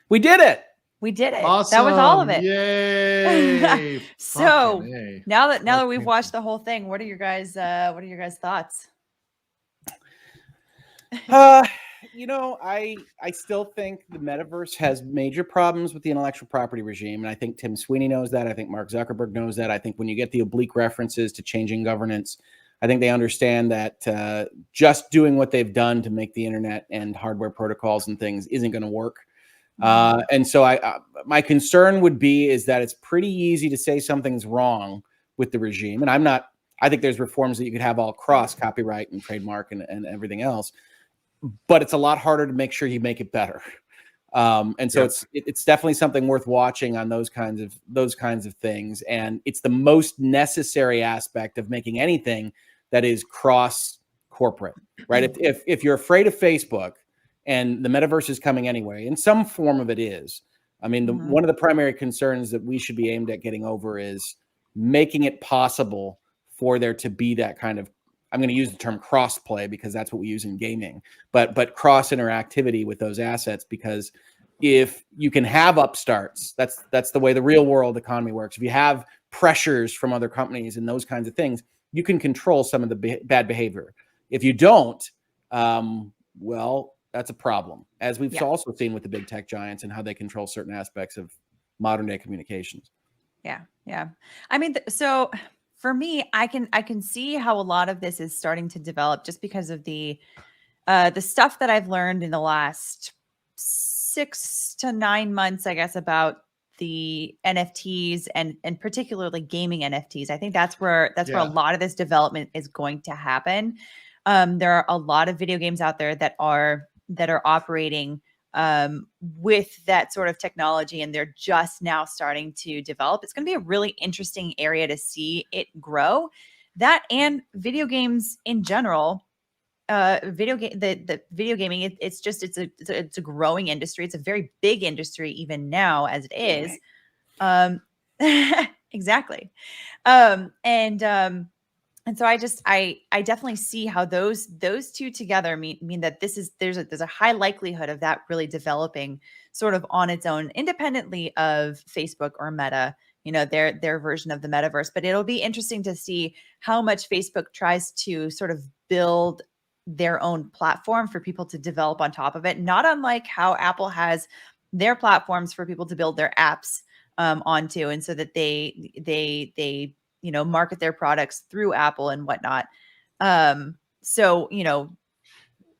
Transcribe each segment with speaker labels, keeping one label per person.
Speaker 1: We did it.
Speaker 2: We did it.
Speaker 3: Awesome.
Speaker 2: That was all of it.
Speaker 3: Yay.
Speaker 2: So
Speaker 3: A.
Speaker 2: now that we've watched the whole thing, what are your guys' thoughts?
Speaker 1: You know, I still think the metaverse has major problems with the intellectual property regime, and I think Tim Sweeney knows that. I think Mark Zuckerberg knows that. I think when you get the oblique references to changing governance, I think they understand that just doing what they've done to make the internet and hardware protocols and things isn't going to work. And so my concern would be is that it's pretty easy to say something's wrong with the regime. And I think there's reforms that you could have all cross copyright and trademark and everything else, but it's a lot harder to make sure you make it better. And so it's definitely something worth watching on those kinds of things. And it's the most necessary aspect of making anything that is cross corporate, right? If you're afraid of Facebook, and the metaverse is coming anyway, in some form of it is. I mean, one of the primary concerns that we should be aimed at getting over is making it possible for there to be that kind of, I'm going to use the term cross play because that's what we use in gaming, but cross interactivity with those assets, because if you can have upstarts, that's the way the real world economy works. If you have pressures from other companies and those kinds of things, you can control some of the bad behavior. If you don't, well, that's a problem, as we've also seen with the big tech giants and how they control certain aspects of modern day communications.
Speaker 2: Yeah. I mean, so for me, I can see how a lot of this is starting to develop just because of the stuff that I've learned in the last 6 to 9 months, I guess, about the NFTs and particularly gaming NFTs. I think that's where a lot of this development is going to happen. There are a lot of video games out there that are operating with that sort of technology, and they're just now starting to develop. It's going to be a really interesting area to see it grow. That and video games in general, the video gaming, it's a growing industry. It's a very big industry even now as it is. Exactly. And so I definitely see how those two together mean that there's a high likelihood of that really developing sort of on its own, independently of Facebook or Meta, their version of the metaverse. But it'll be interesting to see how much Facebook tries to sort of build their own platform for people to develop on top of it, not unlike how Apple has their platforms for people to build their apps onto, and so that they market their products through Apple and whatnot. So,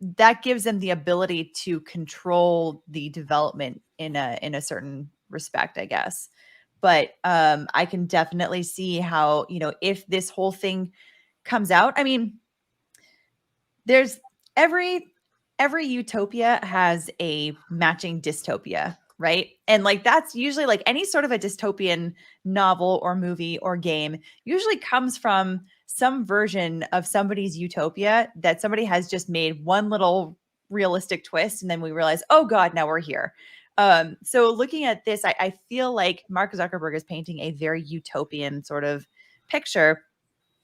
Speaker 2: that gives them the ability to control the development in a certain respect, I guess. But I can definitely see how, if this whole thing comes out, I mean, there's every utopia has a matching dystopia, right? And like, that's usually like any sort of a dystopian novel or movie or game usually comes from some version of somebody's utopia that somebody has just made one little realistic twist. And then we realize, oh God, now we're here. So looking at this, I feel like Mark Zuckerberg is painting a very utopian sort of picture.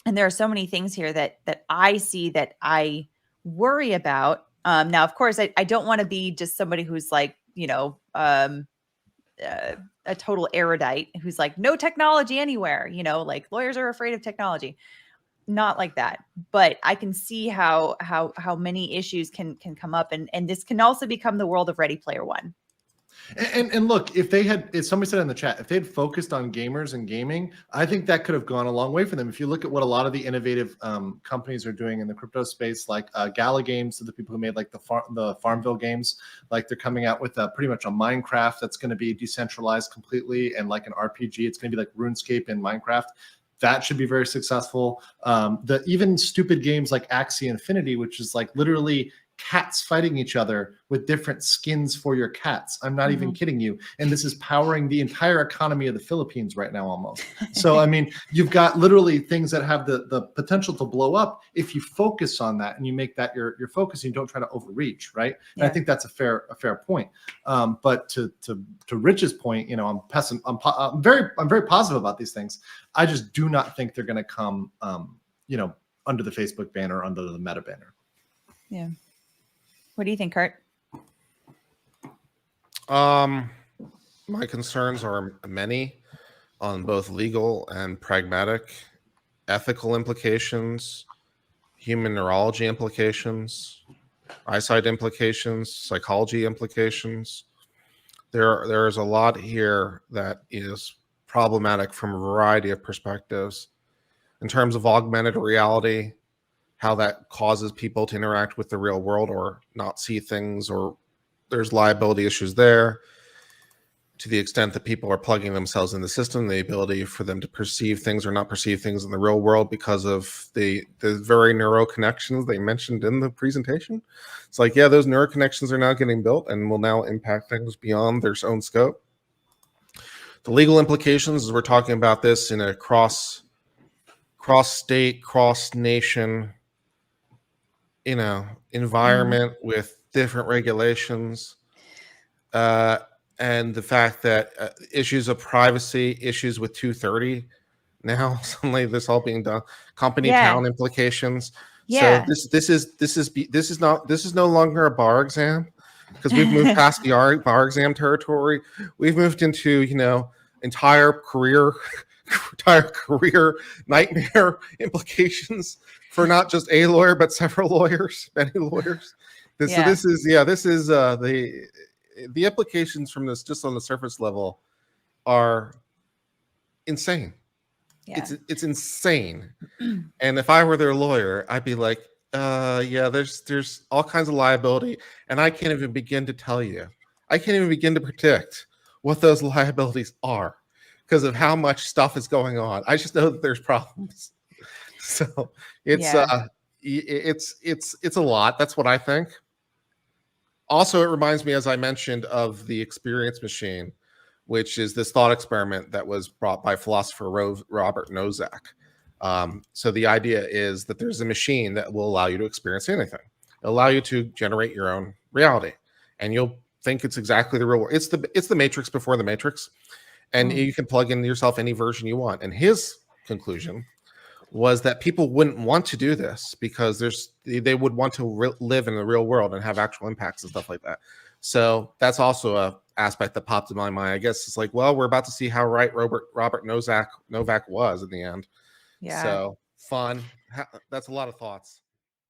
Speaker 2: And there are so many things here that I see that I worry about. Now, of course, I don't want to be just somebody who's like, a total erudite who's like, no technology anywhere, like lawyers are afraid of technology. Not like that, but I can see how many issues can come up, and this can also become the world of Ready Player One.
Speaker 3: And look, if somebody said in the chat, if they had focused on gamers and gaming, I think that could have gone a long way for them. If you look at what a lot of the innovative companies are doing in the crypto space, like Gala Games, so the people who made like the Farmville games, like they're coming out with pretty much a Minecraft that's going to be decentralized completely, and like an RPG, it's going to be like RuneScape and Minecraft. That should be very successful. The even stupid games like Axie Infinity, which is like literally cats fighting each other with different skins for your cats. I'm not even kidding you. And this is powering the entire economy of the Philippines right now almost. So, I mean, you've got literally things that have the potential to blow up if you focus on that and you make that your focus and you don't try to overreach, right? And I think that's a fair point. But to Rich's point, I'm very positive about these things. I just do not think they're going to come, under the Facebook banner, under the Meta banner.
Speaker 2: Yeah. What do you think, Kurt?
Speaker 4: My concerns are many on both legal and pragmatic, ethical implications, human neurology implications, eyesight implications, psychology implications. There is a lot here that is problematic from a variety of perspectives. In terms of augmented reality, how that causes people to interact with the real world or not see things, or there's liability issues there. To the extent that people are plugging themselves in the system, the ability for them to perceive things or not perceive things in the real world because of the very neural connections they mentioned in the presentation. It's like, yeah, those neural connections are now getting built and will now impact things beyond their own scope. The legal implications, as we're talking about this in a cross-state, cross-nation, environment with different regulations, and the fact that issues of privacy, issues with 230, now suddenly this all being done, company town implications. So this is no longer a bar exam, because we've moved past the bar exam territory. We've moved into entire career nightmare implications for not just a lawyer but several lawyers, many lawyers. So this is the implications from this, just on the surface level, are insane. It's insane. And if I were their lawyer, I'd be like, there's all kinds of liability, and I can't even begin to tell you. I can't even begin to predict what those liabilities are because of how much stuff is going on. I just know that there's problems. So it's a lot. That's what I think. Also, it reminds me, as I mentioned, of the experience machine, which is this thought experiment that was brought by philosopher Robert Nozick. So the idea is that there's a machine that will allow you to experience anything. It'll allow you to generate your own reality, and you'll think it's exactly the real world. It's the Matrix before the Matrix, and you can plug in yourself any version you want. And his conclusion was that people wouldn't want to do this because they would want to live in the real world and have actual impacts and stuff like that. So that's also a aspect that popped in my mind. I guess it's like, well, we're about to see how right Robert Novak was in the end.
Speaker 2: Yeah.
Speaker 4: So fun. That's a lot of thoughts.